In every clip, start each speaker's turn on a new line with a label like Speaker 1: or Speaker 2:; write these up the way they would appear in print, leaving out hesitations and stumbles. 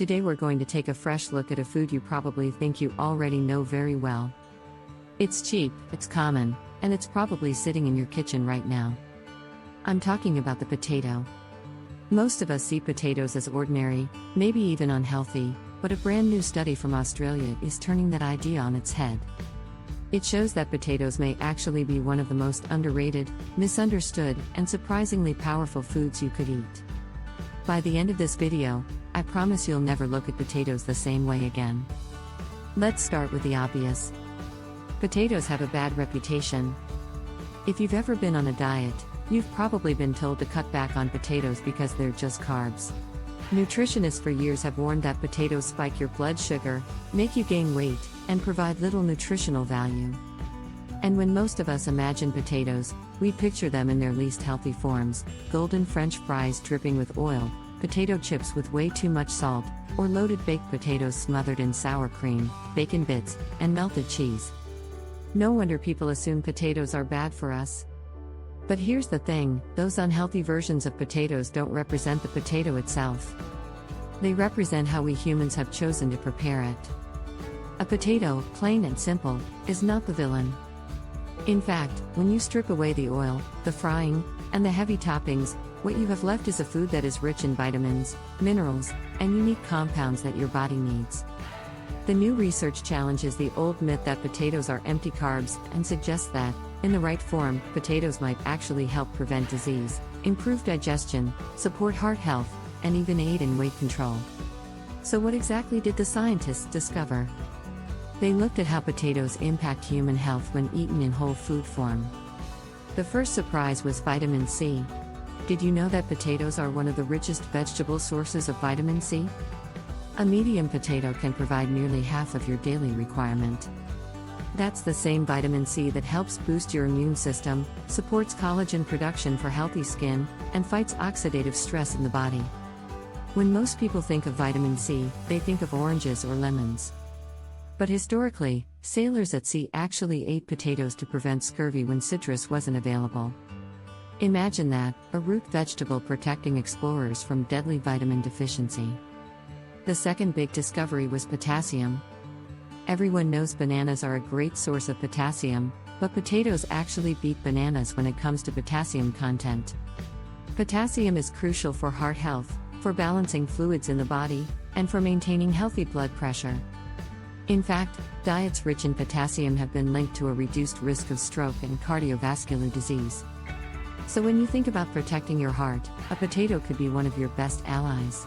Speaker 1: Today we're going to take a fresh look at a food you probably think you already know very well. It's cheap, it's common, and it's probably sitting in your kitchen right now. I'm talking about the potato. Most of us see potatoes as ordinary, maybe even unhealthy, but a brand new study from Australia is turning that idea on its head. It shows that potatoes may actually be one of the most underrated, misunderstood, and surprisingly powerful foods you could eat. By the end of this video, I promise you'll never look at potatoes the same way again. Let's start with the obvious. Potatoes have a bad reputation. If you've ever been on a diet, you've probably been told to cut back on potatoes because they're just carbs. Nutritionists for years have warned that potatoes spike your blood sugar, make you gain weight, and provide little nutritional value. And when most of us imagine potatoes, we picture them in their least healthy forms: golden French fries dripping with oil, potato chips with way too much salt, or loaded baked potatoes smothered in sour cream, bacon bits, and melted cheese. No wonder people assume potatoes are bad for us. But here's the thing, those unhealthy versions of potatoes don't represent the potato itself. They represent how we humans have chosen to prepare it. A potato, plain and simple, is not the villain. In fact, when you strip away the oil, the frying, and the heavy toppings, what you have left is a food that is rich in vitamins, minerals, and unique compounds that your body needs. The new research challenges the old myth that potatoes are empty carbs and suggests that, in the right form, potatoes might actually help prevent disease, improve digestion, support heart health, and even aid in weight control. So what exactly did the scientists discover? They looked at how potatoes impact human health when eaten in whole food form. The first surprise was vitamin C. Did you know that potatoes are one of the richest vegetable sources of vitamin C? A medium potato can provide nearly half of your daily requirement. That's the same vitamin C that helps boost your immune system, supports collagen production for healthy skin, and fights oxidative stress in the body. When most people think of vitamin C, they think of oranges or lemons. But historically, sailors at sea actually ate potatoes to prevent scurvy when citrus wasn't available. Imagine that, a root vegetable protecting explorers from deadly vitamin deficiency. The second big discovery was potassium. Everyone knows bananas are a great source of potassium, but potatoes actually beat bananas when it comes to potassium content. Potassium is crucial for heart health, for balancing fluids in the body, and for maintaining healthy blood pressure. In fact, diets rich in potassium have been linked to a reduced risk of stroke and cardiovascular disease. So when you think about protecting your heart, a potato could be one of your best allies.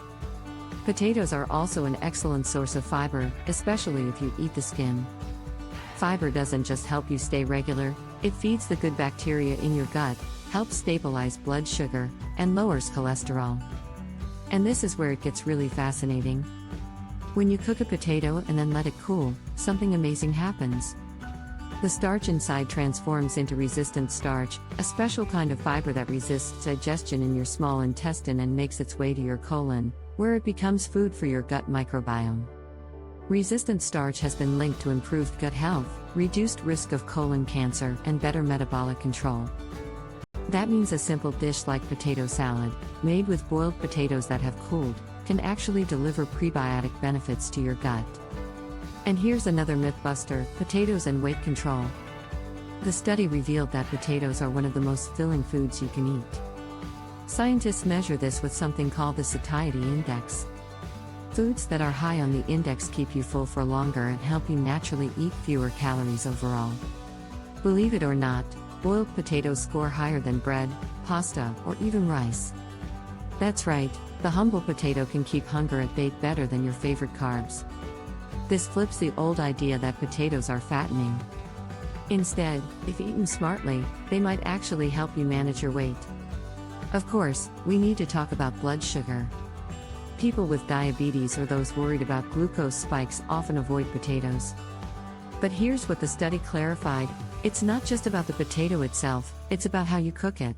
Speaker 1: Potatoes are also an excellent source of fiber, especially if you eat the skin. Fiber doesn't just help you stay regular, it feeds the good bacteria in your gut, helps stabilize blood sugar, and lowers cholesterol. And this is where it gets really fascinating. When you cook a potato and then let it cool, something amazing happens. The starch inside transforms into resistant starch, a special kind of fiber that resists digestion in your small intestine and makes its way to your colon, where it becomes food for your gut microbiome. Resistant starch has been linked to improved gut health, reduced risk of colon cancer, and better metabolic control. That means a simple dish like potato salad, made with boiled potatoes that have cooled, can actually deliver prebiotic benefits to your gut. And here's another myth buster: potatoes and weight control. The study revealed that potatoes are one of the most filling foods you can eat. Scientists measure this with something called the satiety index. Foods that are high on the index keep you full for longer and help you naturally eat fewer calories overall. Believe it or not, boiled potatoes score higher than bread, pasta, or even rice. That's right, the humble potato can keep hunger at bay better than your favorite carbs. This flips the old idea that potatoes are fattening. Instead, if eaten smartly, they might actually help you manage your weight. Of course, we need to talk about blood sugar. People with diabetes or those worried about glucose spikes often avoid potatoes. But here's what the study clarified: it's not just about the potato itself, it's about how you cook it.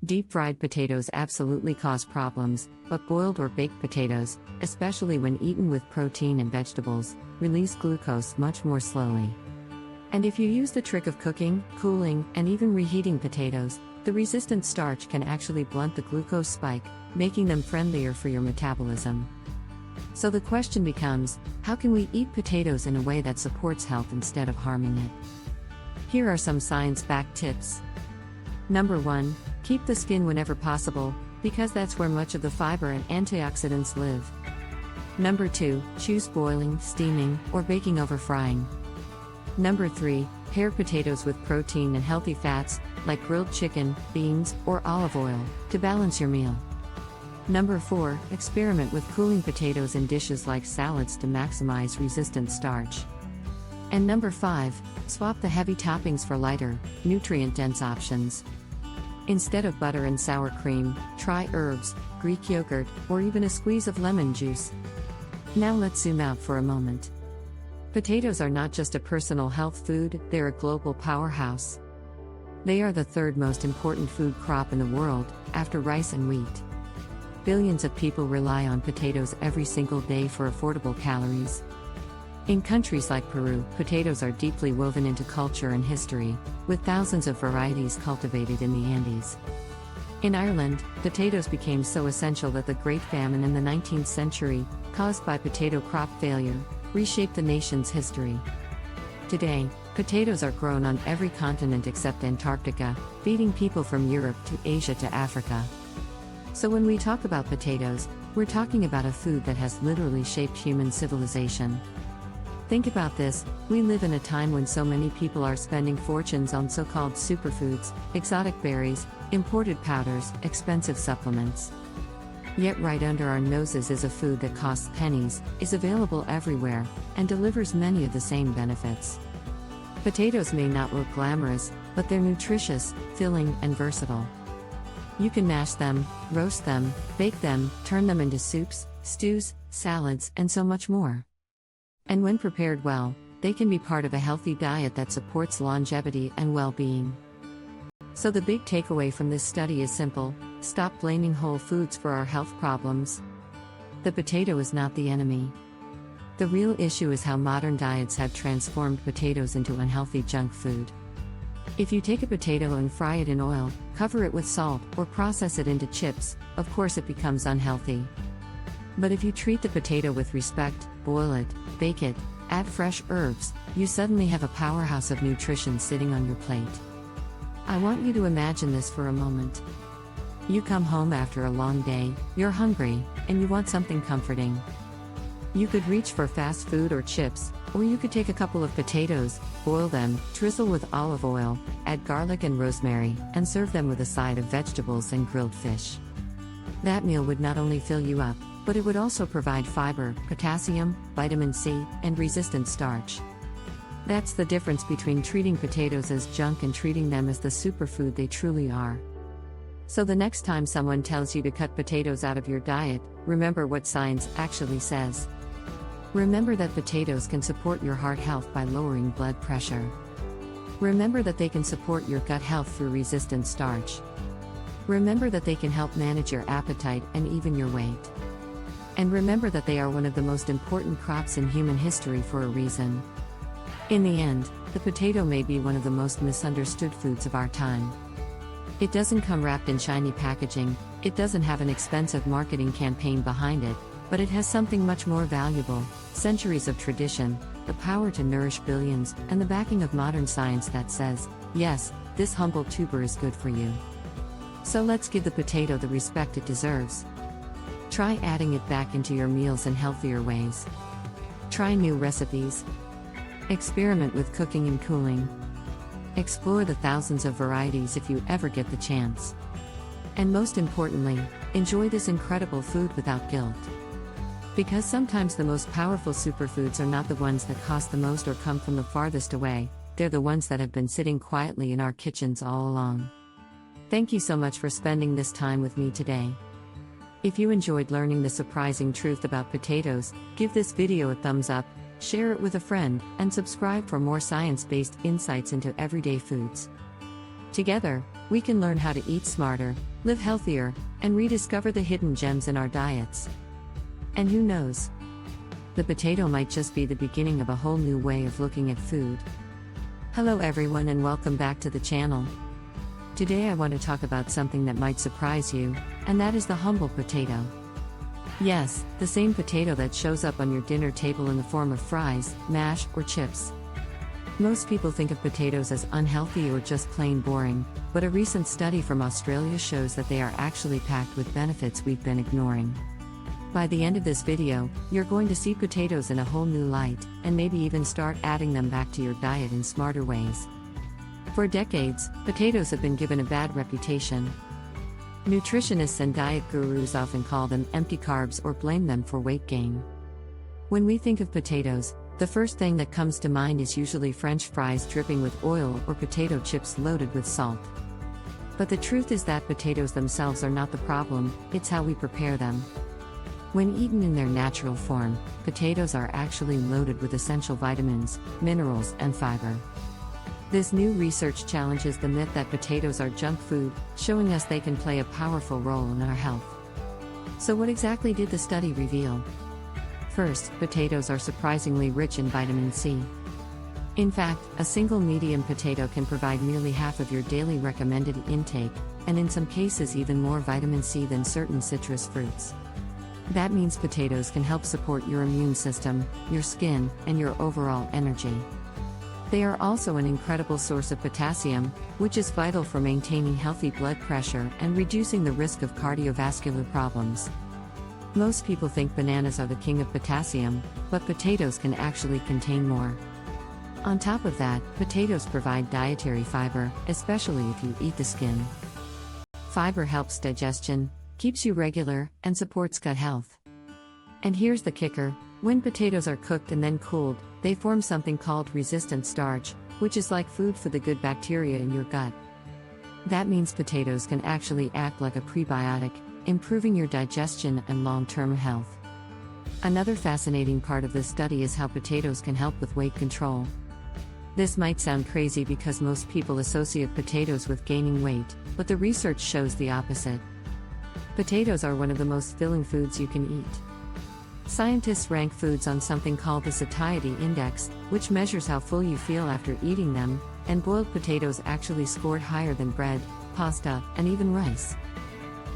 Speaker 1: Deep-fried potatoes absolutely cause problems, but boiled or baked potatoes, especially when eaten with protein and vegetables, release glucose much more slowly. And if you use the trick of cooking, cooling, and even reheating potatoes, the resistant starch can actually blunt the glucose spike, making them friendlier for your metabolism. So the question becomes, how can we eat potatoes in a way that supports health instead of harming it? Here are some science-backed tips. Number 1, keep the skin whenever possible, because that's where much of the fiber and antioxidants live. Number 2, choose boiling, steaming, or baking over frying. Number 3, pair potatoes with protein and healthy fats, like grilled chicken, beans, or olive oil, to balance your meal. Number 4, experiment with cooling potatoes in dishes like salads to maximize resistant starch. And number 5, swap the heavy toppings for lighter, nutrient-dense options. Instead of butter and sour cream, try herbs, Greek yogurt, or even a squeeze of lemon juice. Now let's zoom out for a moment. Potatoes are not just a personal health food, they're a global powerhouse. They are the third most important food crop in the world, after rice and wheat. Billions of people rely on potatoes every single day for affordable calories. In countries like Peru, potatoes are deeply woven into culture and history, with thousands of varieties cultivated in the Andes. In Ireland, potatoes became so essential that the Great Famine in the 19th century, caused by potato crop failure, reshaped the nation's history. Today, potatoes are grown on every continent except Antarctica, feeding people from Europe to Asia to Africa. So when we talk about potatoes, we're talking about a food that has literally shaped human civilization. Think about this, we live in a time when so many people are spending fortunes on so-called superfoods, exotic berries, imported powders, expensive supplements. Yet right under our noses is a food that costs pennies, is available everywhere, and delivers many of the same benefits. Potatoes may not look glamorous, but they're nutritious, filling, and versatile. You can mash them, roast them, bake them, turn them into soups, stews, salads, and so much more. And when prepared well, they can be part of a healthy diet that supports longevity and well-being. So the big takeaway from this study is simple: stop blaming whole foods for our health problems. The potato is not the enemy. The real issue is how modern diets have transformed potatoes into unhealthy junk food. If you take a potato and fry it in oil, cover it with salt, or process it into chips, of course it becomes unhealthy. But if you treat the potato with respect, boil it, bake it, add fresh herbs, you suddenly have a powerhouse of nutrition sitting on your plate. I want you to imagine this for a moment. You come home after a long day, you're hungry, and you want something comforting. You could reach for fast food or chips, or you could take a couple of potatoes, boil them, drizzle with olive oil, add garlic and rosemary, and serve them with a side of vegetables and grilled fish. That meal would not only fill you up, but it would also provide fiber, potassium, vitamin C, and resistant starch. That's the difference between treating potatoes as junk and treating them as the superfood they truly are. So the next time someone tells you to cut potatoes out of your diet, remember what science actually says. Remember that potatoes can support your heart health by lowering blood pressure. Remember that they can support your gut health through resistant starch. Remember that they can help manage your appetite and even your weight. And remember that they are one of the most important crops in human history for a reason. In the end, the potato may be one of the most misunderstood foods of our time. It doesn't come wrapped in shiny packaging, it doesn't have an expensive marketing campaign behind it, but it has something much more valuable: centuries of tradition, the power to nourish billions, and the backing of modern science that says, yes, this humble tuber is good for you. So let's give the potato the respect it deserves. Try adding it back into your meals in healthier ways. Try new recipes. Experiment with cooking and cooling. Explore the thousands of varieties if you ever get the chance. And most importantly, enjoy this incredible food without guilt. Because sometimes the most powerful superfoods are not the ones that cost the most or come from the farthest away, they're the ones that have been sitting quietly in our kitchens all along. Thank you so much for spending this time with me today. If you enjoyed learning the surprising truth about potatoes, give this video a thumbs up, share it with a friend, and subscribe for more science-based insights into everyday foods. Together, we can learn how to eat smarter, live healthier, and rediscover the hidden gems in our diets. And who knows? The potato might just be the beginning of a whole new way of looking at food. Hello everyone and welcome back to the channel. Today I want to talk about something that might surprise you, and that is the humble potato. Yes, the same potato that shows up on your dinner table in the form of fries, mash, or chips. Most people think of potatoes as unhealthy or just plain boring, but a recent study from Australia shows that they are actually packed with benefits we've been ignoring. By the end of this video, you're going to see potatoes in a whole new light, and maybe even start adding them back to your diet in smarter ways. For decades, potatoes have been given a bad reputation. Nutritionists and diet gurus often call them empty carbs or blame them for weight gain. When we think of potatoes, the first thing that comes to mind is usually French fries dripping with oil or potato chips loaded with salt. But the truth is that potatoes themselves are not the problem, it's how we prepare them. When eaten in their natural form, potatoes are actually loaded with essential vitamins, minerals, and fiber. This new research challenges the myth that potatoes are junk food, showing us they can play a powerful role in our health. So what exactly did the study reveal? First, potatoes are surprisingly rich in vitamin C. In fact, a single medium potato can provide nearly half of your daily recommended intake, and in some cases even more vitamin C than certain citrus fruits. That means potatoes can help support your immune system, your skin, and your overall energy. They are also an incredible source of potassium, which is vital for maintaining healthy blood pressure and reducing the risk of cardiovascular problems. Most people think bananas are the king of potassium, but potatoes can actually contain more. On top of that, potatoes provide dietary fiber, especially if you eat the skin. Fiber helps digestion, keeps you regular, and supports gut health. And here's the kicker: when potatoes are cooked and then cooled, they form something called resistant starch, which is like food for the good bacteria in your gut. That means potatoes can actually act like a prebiotic, improving your digestion and long-term health. Another fascinating part of this study is how potatoes can help with weight control. This might sound crazy because most people associate potatoes with gaining weight, but the research shows the opposite. Potatoes are one of the most filling foods you can eat. Scientists rank foods on something called the satiety index, which measures how full you feel after eating them, and boiled potatoes actually scored higher than bread, pasta, and even rice.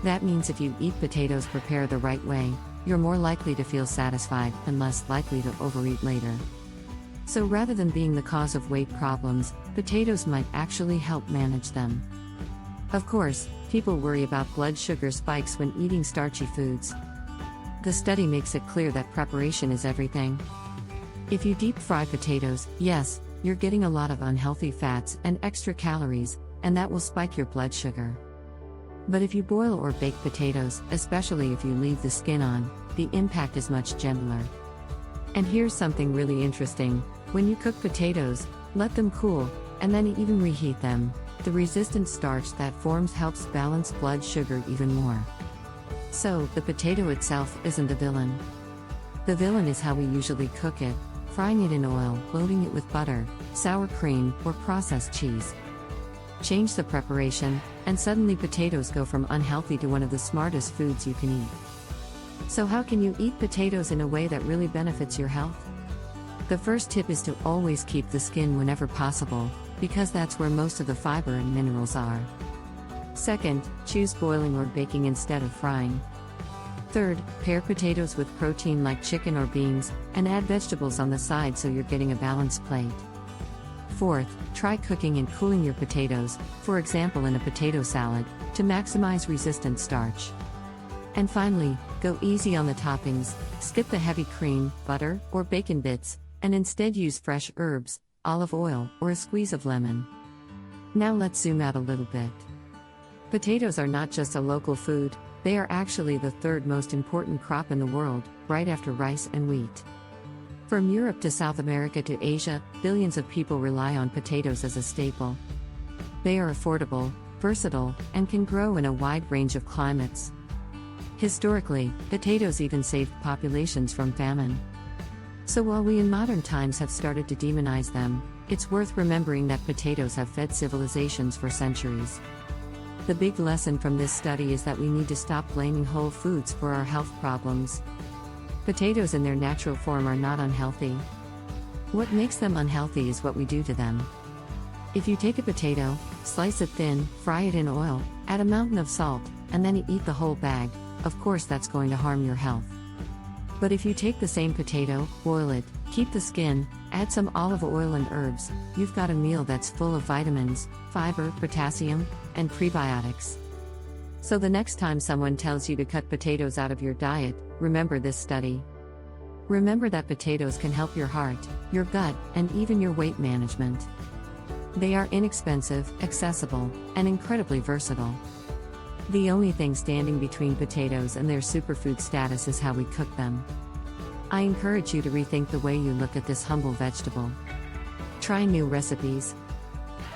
Speaker 1: That means if you eat potatoes prepared the right way, you're more likely to feel satisfied and less likely to overeat later. So rather than being the cause of weight problems, potatoes might actually help manage them. Of course, people worry about blood sugar spikes when eating starchy foods. The study makes it clear that preparation is everything. If you deep fry potatoes, yes, you're getting a lot of unhealthy fats and extra calories, and that will spike your blood sugar. But if you boil or bake potatoes, especially if you leave the skin on, the impact is much gentler. And here's something really interesting: when you cook potatoes, let them cool, and then even reheat them, the resistant starch that forms helps balance blood sugar even more. So, the potato itself isn't the villain. The villain is how we usually cook it, frying it in oil, loading it with butter, sour cream, or processed cheese. Change the preparation, and suddenly potatoes go from unhealthy to one of the smartest foods you can eat. So how can you eat potatoes in a way that really benefits your health? The first tip is to always keep the skin whenever possible, because that's where most of the fiber and minerals are. Second, choose boiling or baking instead of frying. Third, pair potatoes with protein like chicken or beans, and add vegetables on the side so you're getting a balanced plate. Fourth, try cooking and cooling your potatoes, for example in a potato salad, to maximize resistant starch. And finally, go easy on the toppings, skip the heavy cream, butter, or bacon bits, and instead use fresh herbs, olive oil, or a squeeze of lemon. Now let's zoom out a little bit. Potatoes are not just a local food, they are actually the third most important crop in the world, right after rice and wheat. From Europe to South America to Asia, billions of people rely on potatoes as a staple. They are affordable, versatile, and can grow in a wide range of climates. Historically, potatoes even saved populations from famine. So while we in modern times have started to demonize them, it's worth remembering that potatoes have fed civilizations for centuries. The big lesson from this study is that we need to stop blaming whole foods for our health problems. Potatoes in their natural form are not unhealthy. What makes them unhealthy is what we do to them. If you take a potato, slice it thin, fry it in oil, add a mountain of salt, and then eat the whole bag, of course that's going to harm your health. But if you take the same potato, boil it, keep the skin, add some olive oil and herbs, you've got a meal that's full of vitamins, fiber, potassium, and prebiotics. So the next time someone tells you to cut potatoes out of your diet, remember this study. Remember that potatoes can help your heart, your gut, and even your weight management. They are inexpensive, accessible, and incredibly versatile. The only thing standing between potatoes and their superfood status is how we cook them. I encourage you to rethink the way you look at this humble vegetable. Try new recipes.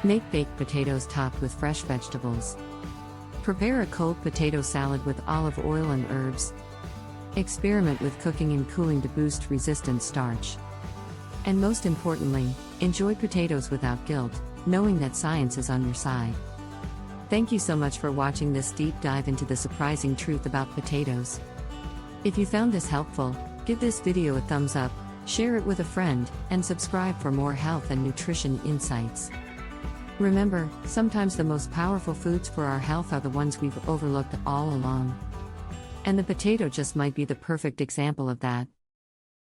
Speaker 1: Make baked potatoes topped with fresh vegetables. Prepare a cold potato salad with olive oil and herbs. Experiment with cooking and cooling to boost resistant starch. And most importantly, enjoy potatoes without guilt, knowing that science is on your side. Thank you so much for watching this deep dive into the surprising truth about potatoes. If you found this helpful, give this video a thumbs up, share it with a friend, and subscribe for more health and nutrition insights. Remember, sometimes the most powerful foods for our health are the ones we've overlooked all along. And the potato just might be the perfect example of that.